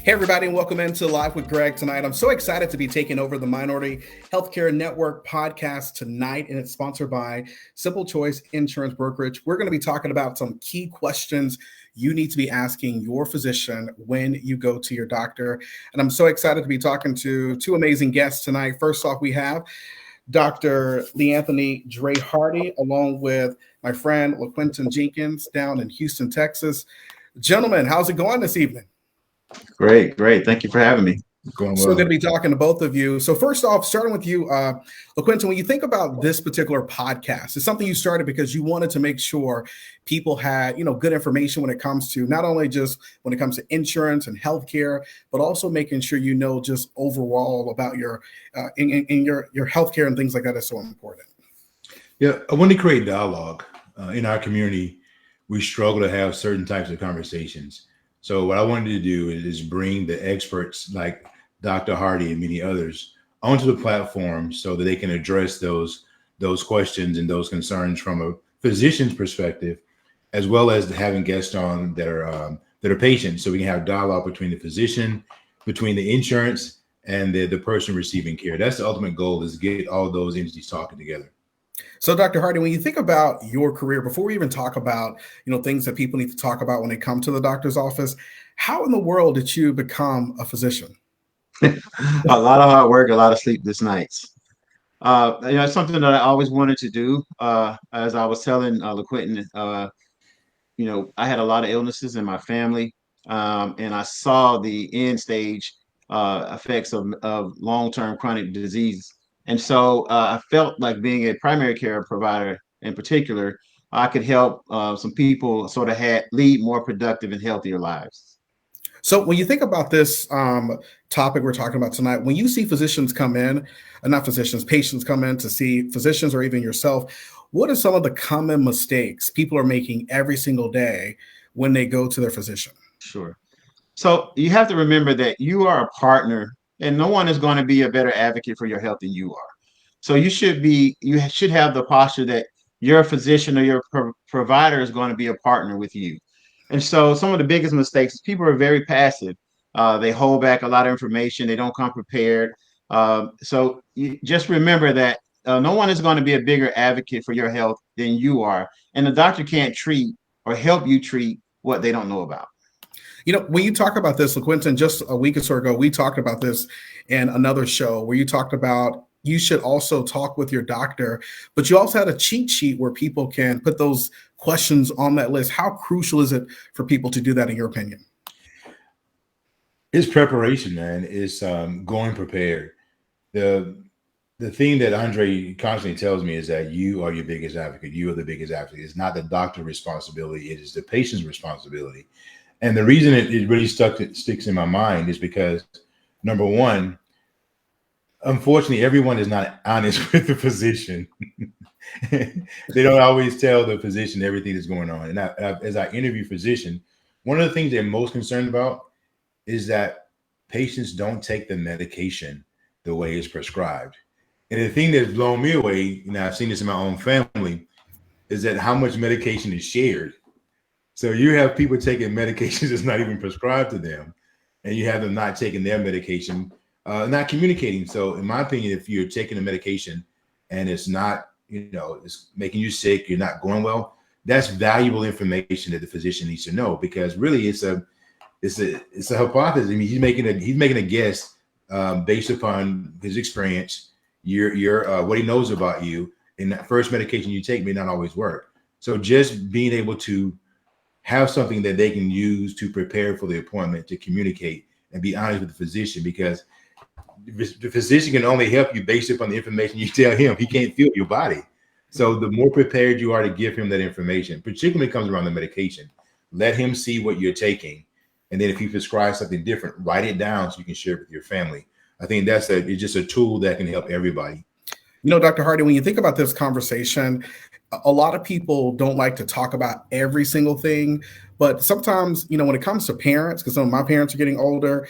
Hey, everybody, and welcome into Live with Greg tonight. I'm so excited to be taking over the Minority Healthcare Network podcast tonight, and it's sponsored by Simple Choice Insurance Brokerage. We're going to be talking about some key questions you need to be asking your physician when you go to your doctor. And I'm so excited to be talking to two amazing guests tonight. First off, we have Dr. LeAnthony Hardy, along with my friend LaQuentin Jenkins down in Houston, Texas. Gentlemen, how's it going this evening? Great. Thank you for having me. Going well. So good to be talking to both of you. So first off, starting with you, LaQuentin, when you think about this particular podcast, it's something you started because you wanted to make sure people had, good information when it comes to not only just when it comes to insurance and healthcare, but also making sure just overall about your in your healthcare and things like that is so important. Yeah, I want to create dialogue in our community. We struggle to have certain types of conversations. So what I wanted to do is bring the experts like Dr. Hardy and many others onto the platform so that they can address those questions and those concerns from a physician's perspective, as well as having guests on that are patients, so we can have dialogue between the physician, between the insurance, and the person receiving care. That's the ultimate goal, is to get all of those entities talking together. So, Dr. Hardy, when you think about your career, before we even talk about, things that people need to talk about when they come to the doctor's office, how in the world did you become a physician? A lot of hard work, a lot of sleepless nights. It's something that I always wanted to do. As I was telling LaQuentin, I had a lot of illnesses in my family, and I saw the end stage effects of long-term chronic disease. And so I felt like being a primary care provider in particular, I could help some people sort of lead more productive and healthier lives. So when you think about this topic we're talking about tonight, when you see physicians come in, not physicians, patients come in to see physicians or even yourself, what are some of the common mistakes people are making every single day when they go to their physician? Sure. So you have to remember that you are a partner, and no one is going to be a better advocate for your health than you are. So you should have the posture that your physician or your provider is going to be a partner with you. And so some of the biggest mistakes is people are very passive. They hold back a lot of information. They don't come prepared. So you just remember that no one is going to be a bigger advocate for your health than you are. And the doctor can't treat or help you treat what they don't know about. When you talk about this, LaQuentin, just a week or so ago, we talked about this in another show where you talked about you should also talk with your doctor, but you also had a cheat sheet where people can put those questions on that list. How crucial is it for people to do that, in your opinion? It's preparation, man. It's going prepared. The thing that Andre constantly tells me is that you are your biggest advocate. You are the biggest advocate. It's not the doctor's responsibility. It is the patient's responsibility. And the reason it really sticks in my mind is because, number one, unfortunately, everyone is not honest with the physician. They don't always tell the physician everything that's going on. And as I interview physicians, one of the things they're most concerned about is that patients don't take the medication the way it's prescribed. And the thing that's blown me away, I've seen this in my own family, is that how much medication is shared. So you have people taking medications that's not even prescribed to them, and you have them not taking their medication, not communicating. So in my opinion, if you're taking a medication and it's not, it's making you sick, you're not going well, that's valuable information that the physician needs to know, because really it's a hypothesis. I mean, he's making a guess based upon his experience, your what he knows about you, and that first medication you take may not always work. So just being able to have something that they can use to prepare for the appointment, to communicate and be honest with the physician, because the physician can only help you based upon the information you tell him. He can't feel your body. So the more prepared you are to give him that information, particularly when it comes around the medication, let him see what you're taking. And then if he prescribes something different, write it down so you can share it with your family. I think it's just a tool that can help everybody. Dr. Hardy, when you think about this conversation, a lot of people don't like to talk about every single thing, but sometimes, when it comes to parents, because some of my parents are getting older,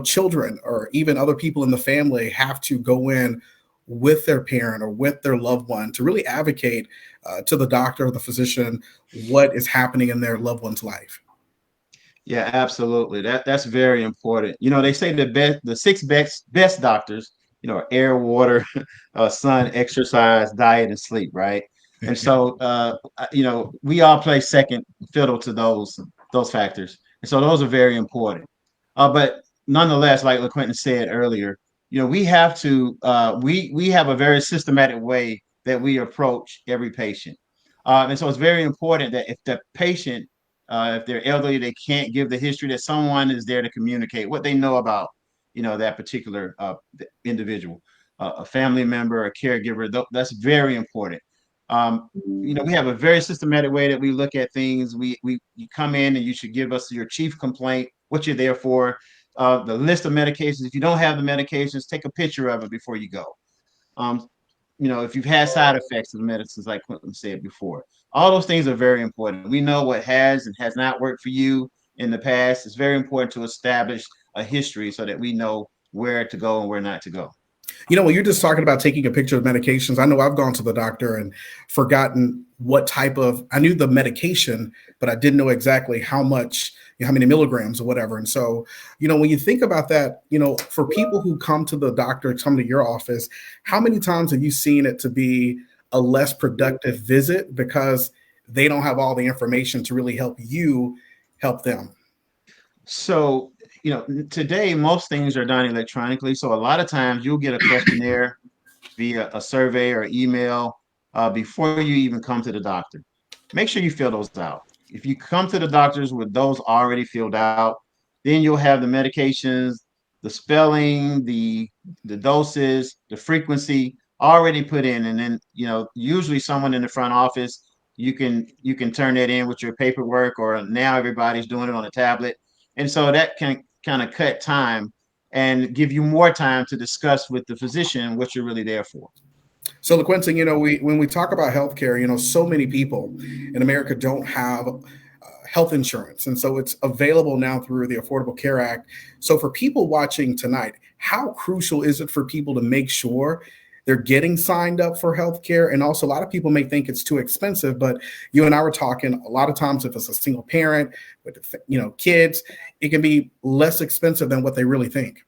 children or even other people in the family have to go in with their parent or with their loved one to really advocate to the doctor or the physician what is happening in their loved one's life. Yeah, absolutely. That's very important. They say the six best doctors, are air, water, sun, exercise, diet, and sleep, right? And so, we all play second fiddle to those factors, and so those are very important. But nonetheless, like LaQuentin said earlier, we have to we have a very systematic way that we approach every patient, and so it's very important that if the patient if they're elderly, they can't give the history, that someone is there to communicate what they know about, that particular individual, a family member, a caregiver. That's very important. We have a very systematic way that we look at things. We you come in and you should give us your chief complaint, what you're there for, the list of medications. If you don't have the medications, take a picture of it before you go. Um, if you've had side effects of the medicines, like Quentin said before, all those things are very important. We know what has and has not worked for you in the past. It's very important to establish a history so that we know where to go and where not to go. When you're just talking about taking a picture of medications, I know I've gone to the doctor and forgotten what type of, I knew the medication, but I didn't know exactly how much, how many milligrams or whatever. And so, when you think about that, for people who come to the doctor, come to your office, how many times have you seen it to be a less productive visit because they don't have all the information to really help you help them? So, today most things are done electronically. So a lot of times you'll get a questionnaire via a survey or email before you even come to the doctor. Make sure you fill those out. If you come to the doctors with those already filled out, then you'll have the medications, the spelling, the doses, the frequency already put in, and then usually someone in the front office, you can turn that in with your paperwork, or now everybody's doing it on a tablet, and so that can kind of cut time and give you more time to discuss with the physician what you're really there for. So, LaQuentin, when we talk about healthcare, so many people in America don't have health insurance. And so it's available now through the Affordable Care Act. So, for people watching tonight, how crucial is it for people to make sure they're getting signed up for healthcare? And also, a lot of people may think it's too expensive, but you and I were talking a lot of times if it's a single parent with, kids, it can be less expensive than what they really think.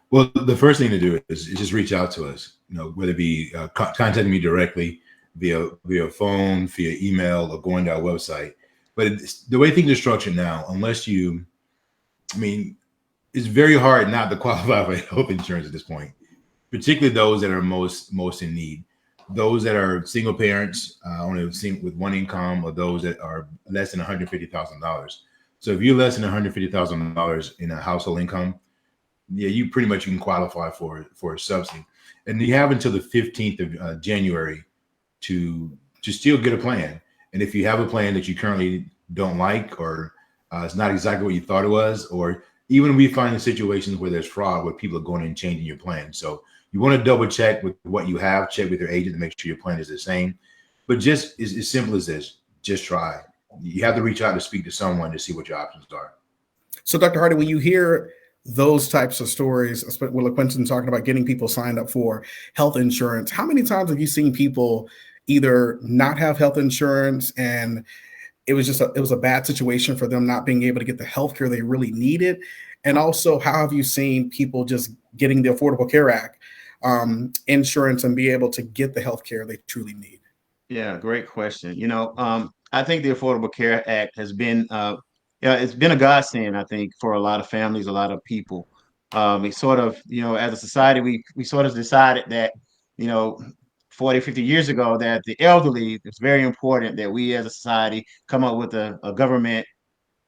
Well, the first thing to do is just reach out to us. Whether it be contacting me directly via phone, via email, or going to our website. But the way things are structured now, it's very hard not to qualify for health insurance at this point, particularly those that are most in need. Those that are single parents, only with one income, or those that are less than $150,000. So if you're less than $150,000 in a household income, yeah, you can qualify for a subsidy, and you have until the 15th of January to still get a plan. And if you have a plan that you currently don't like, or it's not exactly what you thought it was, or even we find in situations where there's fraud, where people are going and changing your plan. So you want to double check with what you have, check with your agent to make sure your plan is the same. But just as simple as this, just try. You have to reach out to speak to someone to see what your options are. So, Dr. Hardy, when you hear those types of stories, with LaQuentin talking about getting people signed up for health insurance, how many times have you seen people either not have health insurance and it was a bad situation for them not being able to get the health care they really needed? And also, how have you seen people just getting the Affordable Care Act insurance and be able to get the health care they truly need? Yeah, great question. I think the Affordable Care Act has been, it's been a godsend, I think, for a lot of families, a lot of people. It sort of, as a society, we sort of decided that, you know, 40, 50 years ago, that the elderly, it's very important that we as a society come up with a government,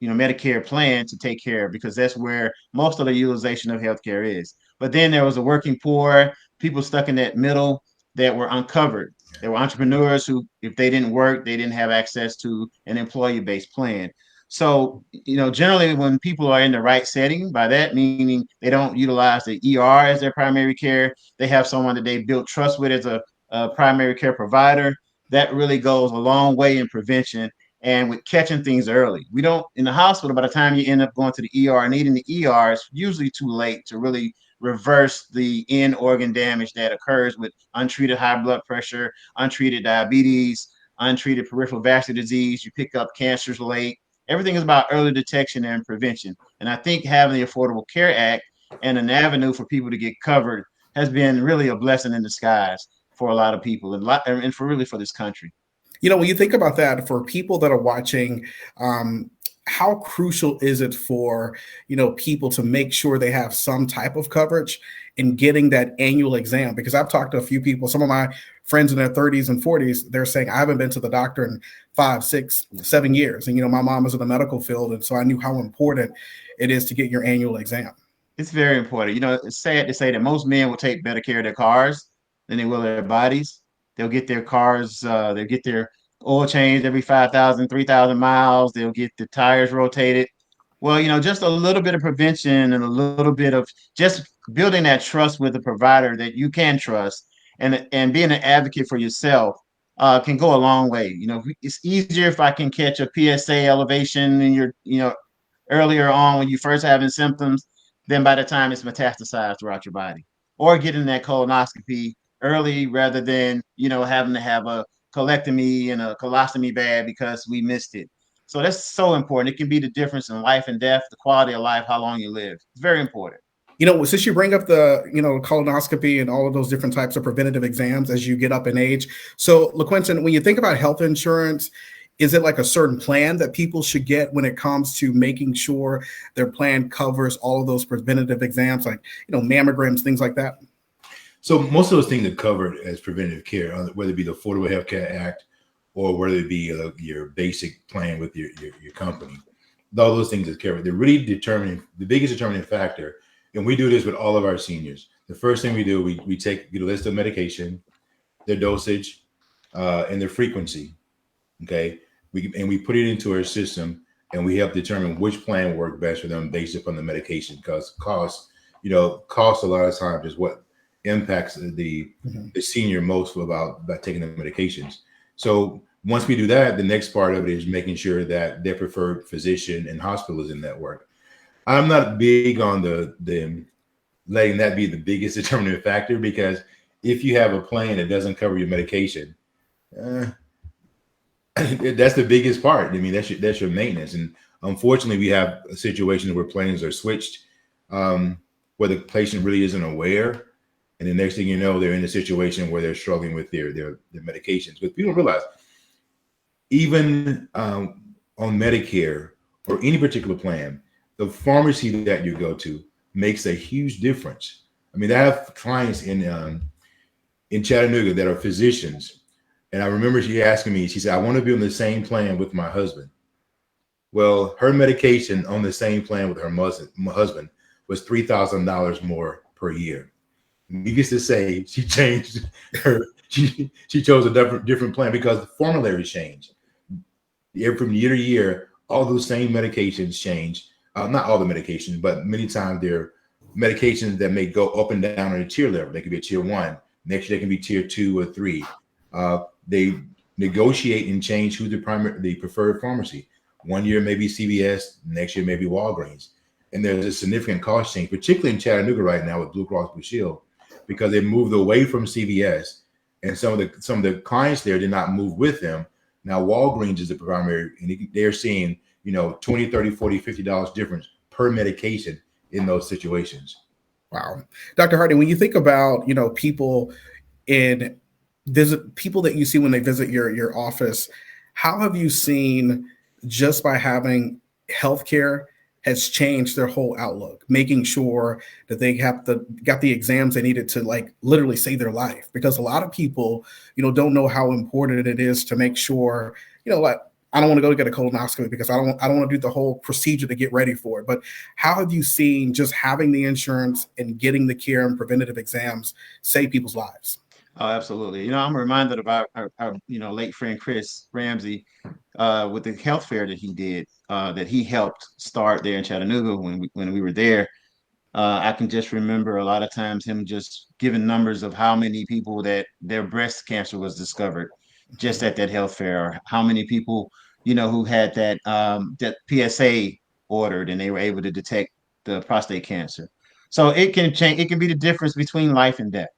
Medicare plan to take care of, because that's where most of the utilization of healthcare is. But then there was a working poor, people stuck in that middle that were uncovered. There were entrepreneurs who, if they didn't work, they didn't have access to an employee-based plan. So, generally when people are in the right setting, by that meaning they don't utilize the ER as their primary care, they have someone that they built trust with as a primary care provider. That really goes a long way in prevention and with catching things early. We don't, in the hospital, by the time you end up going to the ER and needing the ER, it's usually too late to really reverse the end organ damage that occurs with untreated high blood pressure, untreated diabetes, untreated peripheral vascular disease. You pick up cancers late. Everything is about early detection and prevention. And I think having the Affordable Care Act and an avenue for people to get covered has been really a blessing in disguise for a lot of people and for really for this country. When you think about that, for people that are watching, um, how crucial is it for people to make sure they have some type of coverage in getting that annual exam? Because I've talked to a few people, some of my friends in their 30s and 40s, they're saying I haven't been to the doctor in 5, 6, 7 years. And my mom is in the medical field, and so I knew how important it is to get your annual exam. It's very important. It's sad to say that most men will take better care of their cars than they will their bodies. They'll get their cars, they'll get their oil changed every 5,000, 3,000 miles. They'll get the tires rotated. Well, just a little bit of prevention and a little bit of just building that trust with a provider that you can trust and being an advocate for yourself can go a long way. It's easier if I can catch a PSA elevation in earlier on when you first having symptoms than by the time it's metastasized throughout your body, or getting that colonoscopy early rather than having to have a colectomy and a colostomy bag because we missed it. So that's so important. It can be the difference in life and death, the quality of life, how long you live. It's very important. Since you bring up the, colonoscopy and all of those different types of preventative exams as you get up in age. So, LaQuentin, when you think about health insurance, is it like a certain plan that people should get when it comes to making sure their plan covers all of those preventative exams, like, mammograms, things like that? So most of those things are covered as preventative care, whether it be the Affordable Health Care Act or whether it be your basic plan with your company. All those things are covered. They're really the biggest determining factor. And we do this with all of our seniors. The first thing we do, we get a list of medication, their dosage, and their frequency. Okay. We put it into our system, and we help determine which plan works best for them based upon the medication, because cost a lot of times is what impacts the senior most about taking the medications. So once we do that, the next part of it is making sure that their preferred physician and hospital is in network. I'm not big on the letting that be the biggest determining factor, because if you have a plan that doesn't cover your medication, that's the biggest part. I mean, that's your maintenance. And unfortunately, we have a situation where plans are switched, where the patient really isn't aware. And the next thing you know, they're in a situation where they're struggling with their medications. But people don't realize, even on Medicare or any particular plan, the pharmacy that you go to makes a huge difference. I mean, I have clients in Chattanooga that are physicians. And I remember she asking me, she said, I want to be on the same plan with my husband. Well, her medication on the same plan with my husband was $3,000 more per year. Needless to say, she changed her. She chose a different plan because the formularies changed. From year to year, all those same medications change. Not all the medications, but many times they're medications that may go up and down on a tier level. They could be a tier 1. Next year, they can be tier 2 or 3. They negotiate and change who's the preferred pharmacy. One year maybe CVS, next year maybe Walgreens. And there's a significant cost change, particularly in Chattanooga right now with Blue Cross Blue Shield, because they moved away from CVS, and some of the clients there did not move with them. Now Walgreens is the primary, and they're seeing $20, $30, $40, $50 difference per medication in those situations. Wow. Dr. Hardy, when you think about, people that you see when they visit your office, how have you seen, just by having healthcare, has changed their whole outlook, making sure that they got the exams they needed to, like, literally save their life? Because a lot of people, don't know how important it is to make sure, like, I don't want to go get a colonoscopy because I don't want to do the whole procedure to get ready for it. But how have you seen just having the insurance and getting the care and preventative exams save people's lives? Oh, absolutely. I'm reminded about our late friend Chris Ramsey with the health fair that he did, that he helped start there in Chattanooga when we were there. I can just remember a lot of times him just giving numbers of how many people that their breast cancer was discovered just at that health fair, or how many people who had that PSA ordered and they were able to detect the prostate cancer. So it can change. It can be the difference between life and death.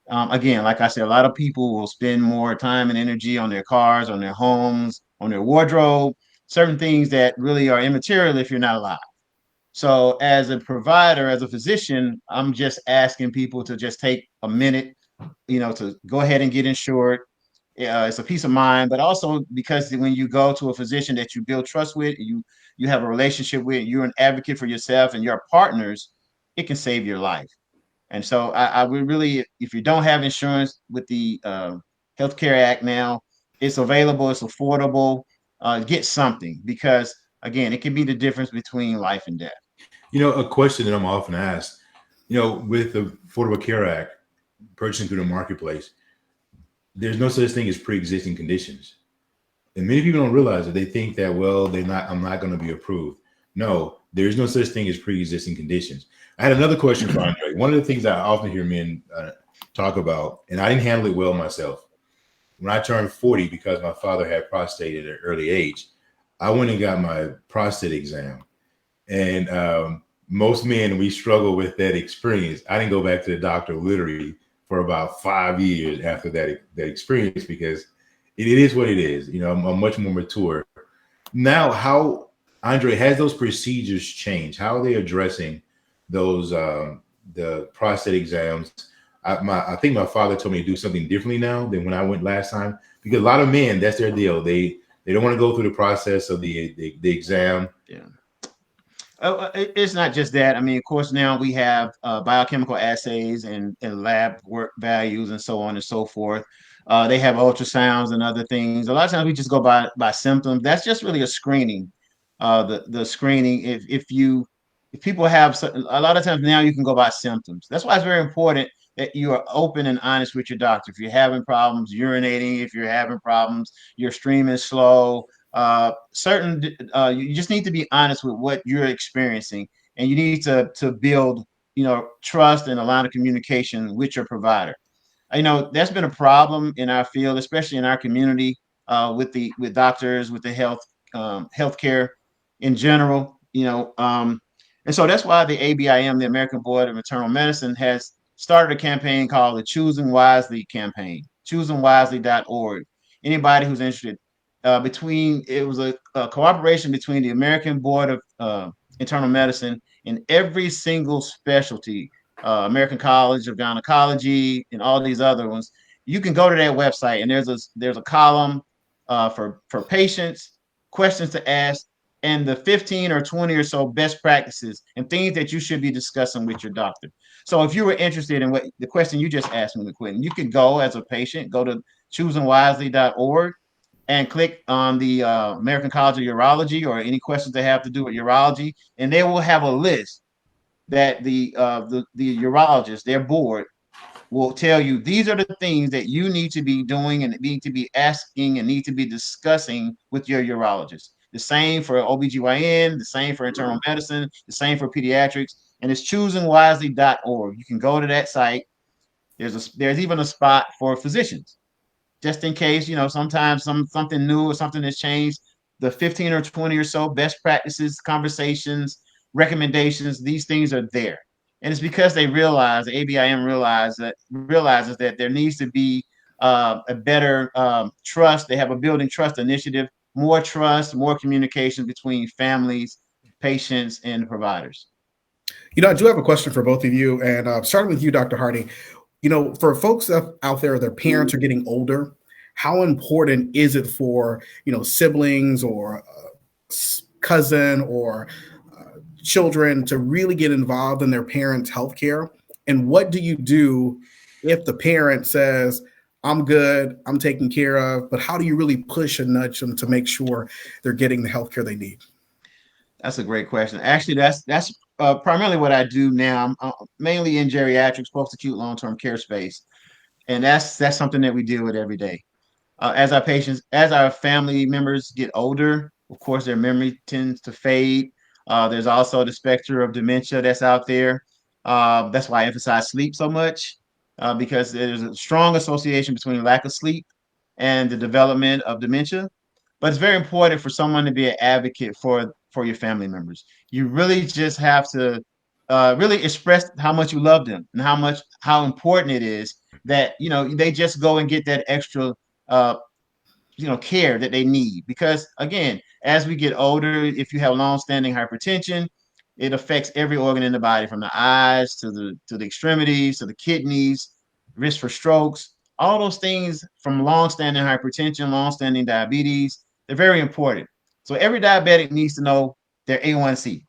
Again, like I said, a lot of people will spend more time and energy on their cars, on their homes, on their wardrobe, certain things that really are immaterial if you're not alive. So as a provider, as a physician, I'm just asking people to just take a minute, to go ahead and get insured. It's a peace of mind, but also because when you go to a physician that you build trust with, you have a relationship with, you're an advocate for yourself and your partners, it can save your life. And so I would really, if you don't have insurance with the Healthcare Act now, it's available, it's affordable. Get something, because again, it can be the difference between life and death. A question that I'm often asked, with the Affordable Care Act purchasing through the marketplace, there's no such thing as pre-existing conditions. And many people don't realize that. They think that, well, I'm not going to be approved. No, there's no such thing as pre-existing conditions. I had another question for Andre. One of the things I often hear men talk about, and I didn't handle it well myself. When I turned 40, because my father had prostate at an early age, I went and got my prostate exam. And most men, we struggle with that experience. I didn't go back to the doctor literally for about 5 years after that experience, because it is what it is. I'm much more mature now. How, Andre, has those procedures changed? How are they addressing those the prostate exams? I think my father told me to do something differently now than when I went last time, because a lot of men, that's their deal. They don't want to go through the process of the exam. Yeah. It's not just that. I mean, of course, now we have biochemical assays and lab work values and so on and so forth. They have ultrasounds and other things. A lot of times we just go by symptoms. That's just really a screening. The screening. If people have a lot of times now you can go by symptoms. That's why it's very important that you are open and honest with your doctor. If you're having problems urinating, if you're having problems, your stream is slow. You just need to be honest with what you're experiencing, and you need to build trust and a line of communication with your provider. That's been a problem in our field, especially in our community, with doctors, with the healthcare in general. And so that's why the ABIM, the American Board of Internal Medicine, has started a campaign called the Choosing Wisely campaign, choosingwisely.org. Anybody who's interested, it was a cooperation between the American Board of Internal Medicine and every single specialty, American College of Gynecology and all these other ones. You can go to that website, and there's a column for patients, questions to ask, and the 15 or 20 or so best practices and things that you should be discussing with your doctor. So if you were interested in what the question you just asked me, LaQuentin, you could go as a patient, go to choosingwisely.org and click on the American College of Urology or any questions they have to do with urology, and they will have a list that the urologist, their board, will tell you these are the things that you need to be doing and need to be asking and need to be discussing with your urologist. The same for OBGYN, the same for internal medicine, the same for pediatrics, and it's choosingwisely.org. You can go to that site. There's even a spot for physicians, just in case, sometimes something new or something has changed. The 15 or 20 or so best practices, conversations, recommendations, these things are there. And it's because the ABIM realizes that there needs to be a better trust. They have a building trust initiative, more trust, more communication between families, patients, and providers. I do have a question for both of you, and starting with you, Dr. Hardy. For folks out there, their parents are getting older. How important is it for, siblings or cousin or children to really get involved in their parents' healthcare? And what do you do if the parent says, I'm good, I'm taken care of, but how do you really push and nudge them to make sure they're getting the healthcare they need? That's a great question. Actually, that's primarily what I do now. I'm mainly in geriatrics, post-acute long-term care space, and that's something that we deal with every day. As our family members get older, of course, their memory tends to fade. There's also the specter of dementia that's out there. That's why I emphasize sleep so much, because there's a strong association between lack of sleep and the development of dementia. But it's very important for someone to be an advocate for your family members. You really just have to really express how much you love them and how important it is that they just go and get that extra care that they need. Because again, as we get older, if you have long-standing hypertension, it affects every organ in the body, from the eyes to the extremities to the kidneys, risk for strokes, all those things from long-standing hypertension, long-standing diabetes. They're very important. So every diabetic needs to know their A1C.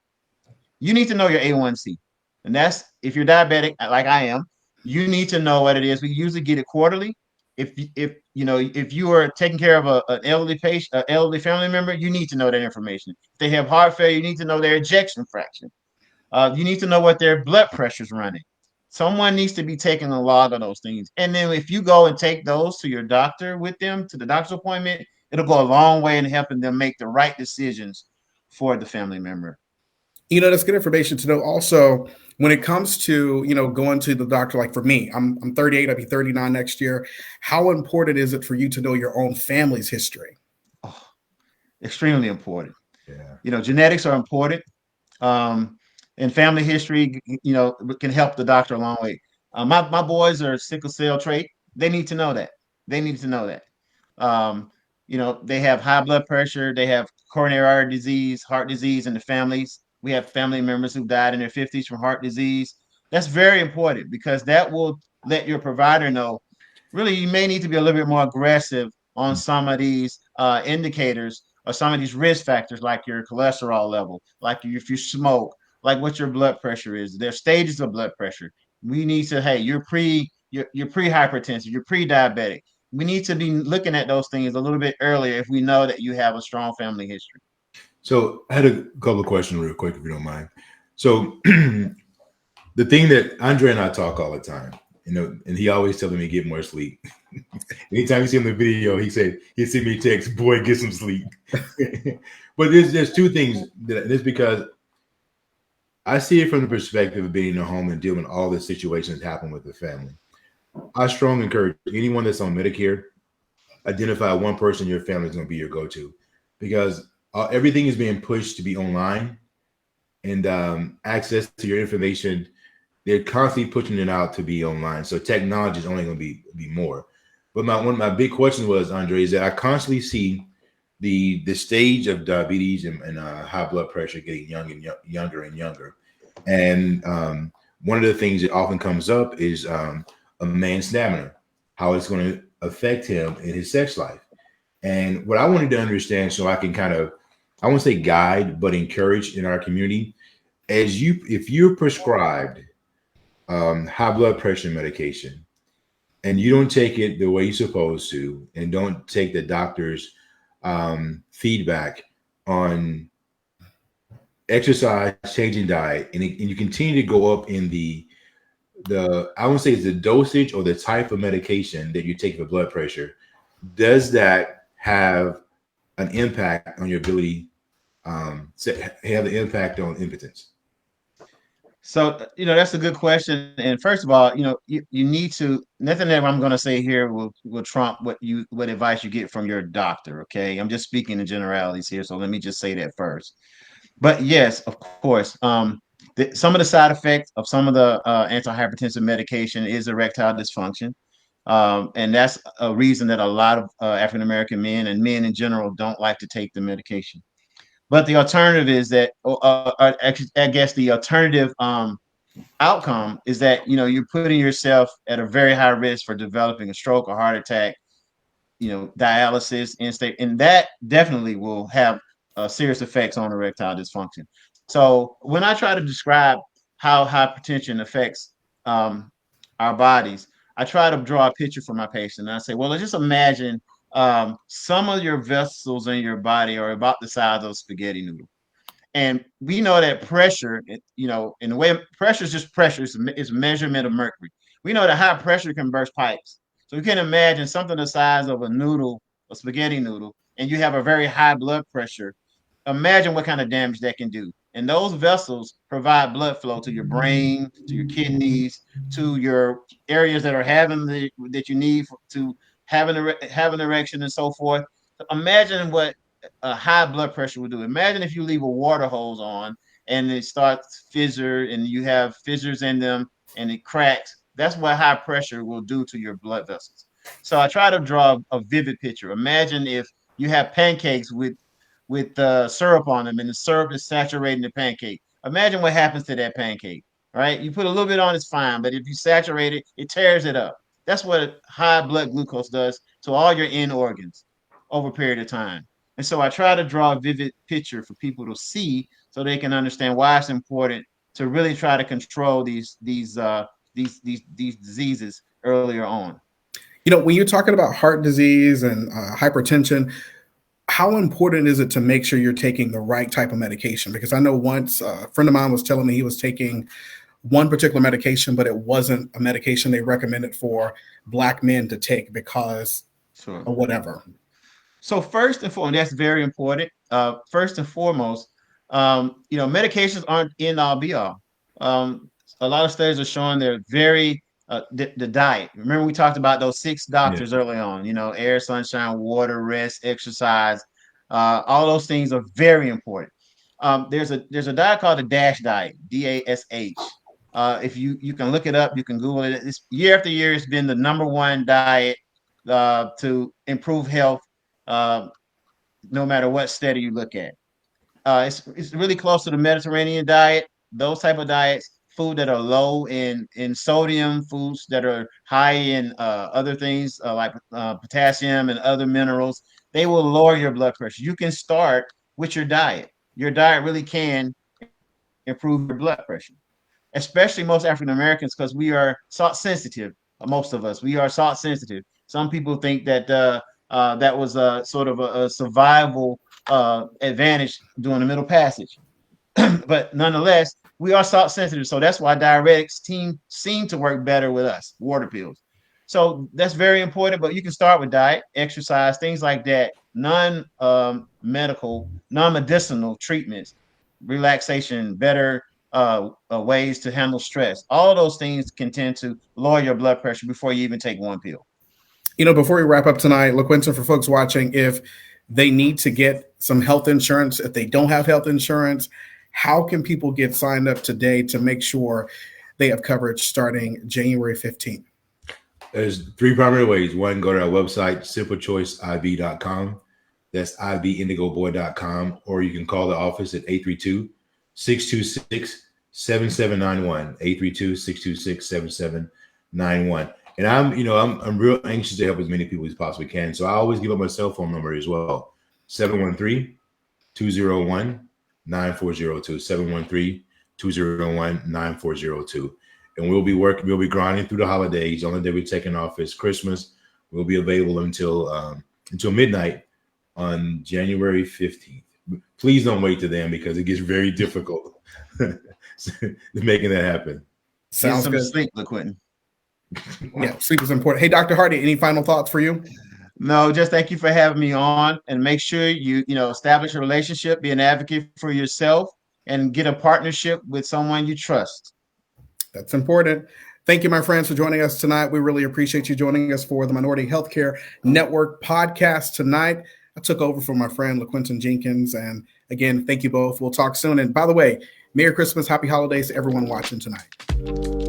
You need to know your A1C. And that's, if you're diabetic like I am, you need to know what it is. We usually get it quarterly. If you are taking care of an elderly patient, an elderly family member, you need to know that information. If they have heart failure, you need to know their ejection fraction. You need to know what their blood pressure is running. Someone needs to be taking a log of those things. And then if you go and take those to your doctor with them, to the doctor's appointment, it'll go a long way in helping them make the right decisions for the family member. That's good information to know. Also, when it comes to, going to the doctor, like for me, I'm 38, I'll be 39 next year. How important is it for you to know your own family's history? Oh, extremely important. Yeah. Genetics are important. And family history, can help the doctor a long way. My boys are sickle cell trait. They need to know that. They need to know that. Um, they have high blood pressure. They have coronary artery disease, heart disease in the families. We have family members who died in their 50s from heart disease. That's very important because that will let your provider know. Really, you may need to be a little bit more aggressive on some of these indicators or some of these risk factors, like your cholesterol level, like if you smoke, like what your blood pressure is. There's stages of blood pressure. We need to, hey, you're pre-hypertensive, you're pre-diabetic. We need to be looking at those things a little bit earlier if we know that you have a strong family history. So I had a couple of questions real quick, if you don't mind. So the thing that Andre and I talk all the time, and he always telling me get more sleep. Anytime you see him in the video, he said he send me text, boy, get some sleep. But there's two things that it's because I see it from the perspective of being in a home and dealing with all the situations that happen with the family. I strongly encourage anyone that's on Medicare, identify one person in your family is going to be your go-to, because everything is being pushed to be online, and access to your information, they're constantly pushing it out to be online. So technology is only going to be more. But one of my big questions was, Andre, is that I constantly see the stage of diabetes and high blood pressure getting younger and younger. And one of the things that often comes up is a man's stamina, how it's going to affect him in his sex life. And what I wanted to understand, so I can kind of, I won't say guide, but encourage in our community, if you're prescribed high blood pressure medication and you don't take it the way you're supposed to, and don't take the doctor's feedback on exercise, changing diet, and you continue to go up in the I won't say it's the dosage or the type of medication that you take for blood pressure, does that have an impact on your ability to have the impact on impotence? So, that's a good question. And first of all, you need to, nothing that I'm going to say here will trump what advice you get from your doctor. Okay. I'm just speaking in generalities here. So let me just say that first. But yes, of course, some of the side effects of some of the antihypertensive medication is erectile dysfunction. And that's a reason that a lot of African-American men and men in general don't like to take the medication. But the alternative is that, I guess the alternative outcome is that, you're putting yourself at a very high risk for developing a stroke or heart attack, dialysis, in-state, and that definitely will have serious effects on erectile dysfunction. So when I try to describe how hypertension affects our bodies, I try to draw a picture for my patient. And I say, well, let's just imagine some of your vessels in your body are about the size of a spaghetti noodle. And we know that pressure, in the way pressure is just pressure, it's measurement of mercury. We know that high pressure can burst pipes. So you can imagine something the size of a noodle, a spaghetti noodle, and you have a very high blood pressure. Imagine what kind of damage that can do. And those vessels provide blood flow to your brain, to your kidneys, to your areas that are that you need to have an erection and so forth. So imagine what a high blood pressure would do. Imagine if you leave a water hose on and it starts fissure and you have fissures in them and it cracks. That's what high pressure will do to your blood vessels. So I try to draw a vivid picture. Imagine if you have pancakes with with syrup on them, and the syrup is saturating the pancake. Imagine what happens to that pancake, right? You put a little bit on, it's fine, but if you saturate it, it tears it up. That's what high blood glucose does to all your end organs over a period of time. And so I try to draw a vivid picture for people to see so they can understand why it's important to really try to control these diseases earlier on. When you're talking about heart disease and hypertension, how important is it to make sure you're taking the right type of medication? Because I know once a friend of mine was telling me he was taking one particular medication, but it wasn't a medication they recommended for Black men to take because of whatever. So first and foremost, that's very important. First and foremost, medications aren't end all be all. A lot of studies are showing they're very the diet. Remember we talked about those 6 doctors early on. Air, sunshine, water, rest, exercise. All those things are very important. There's a diet called the DASH diet, DASH. If you can look it up, you can Google it. It's, year after year, it's been the #1 diet to improve health, no matter what study you look at. It's really close to the Mediterranean diet. Those type of diets, food that are low in sodium, foods that are high in other things like potassium and other minerals, they will lower your blood pressure. You can start with your diet. Your diet really can improve your blood pressure, especially most African Americans, because we are salt sensitive. Most of us, we are salt sensitive. Some people think that that was a sort of a survival advantage during the Middle Passage, but nonetheless, we are salt sensitive. So that's why diuretics seem to work better with us, water pills. So that's very important. But you can start with diet, exercise, things like that. Non-medical, non-medicinal treatments, relaxation, better ways to handle stress. All of those things can tend to lower your blood pressure before you even take one pill. Before we wrap up tonight, LaQuentin, for folks watching, if they need to get some health insurance, if they don't have health insurance, how can people get signed up today to make sure they have coverage starting January 15th? There's 3 primary ways. One, go to our website, simplechoiceiv.com. That's ivindigoboy.com. Or you can call the office at 832-626-7791. 832-626-7791. And I'm real anxious to help as many people as possibly can. So I always give up my cell phone number as well. 713-201-9402. 713-201-9402. And we'll be grinding through the holidays. The only day we're taking off is Christmas. We'll be available until midnight on January 15th. Please don't wait to then, because it gets very difficult making that happen. Sounds good. Sleep, LaQuentin. Yeah, sleep is important. Hey, Dr. Hardy, any final thoughts for you? No, just thank you for having me on, and make sure you establish a relationship, be an advocate for yourself, and get a partnership with someone you trust. That's important. Thank you, my friends, for joining us tonight. We really appreciate you joining us for the Minority Healthcare Network podcast tonight. I took over for my friend LaQuentin Jenkins, and again, thank you both. We'll talk soon. And by the way, Merry Christmas, Happy Holidays to everyone watching tonight.